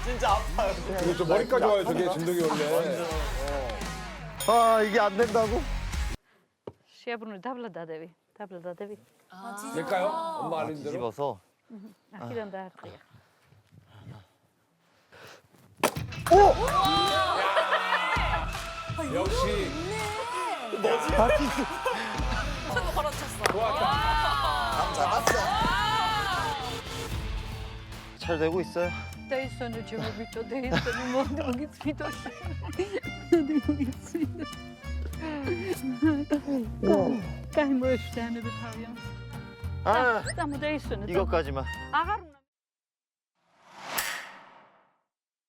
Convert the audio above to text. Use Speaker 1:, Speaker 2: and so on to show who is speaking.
Speaker 1: 진짜 아파요.
Speaker 2: 이거 저 머리까지 와요, 저게 진동이 원래.
Speaker 3: 아 이게 안 된다고?
Speaker 4: Şebunu tabla devi. tabla devi.
Speaker 2: 될까요? 엄마 알린 대로.
Speaker 3: 뒤집어서.
Speaker 4: Akhiran da harqiya.
Speaker 2: 역시
Speaker 3: 잘 되고 있어요.
Speaker 4: Deze cuma bito, deze modo gitmiyor. Modo gitmiyor. Kijk mooi staan we het houden.
Speaker 3: 아
Speaker 4: Dan moet deze.
Speaker 3: 이것까지만.
Speaker 4: Agar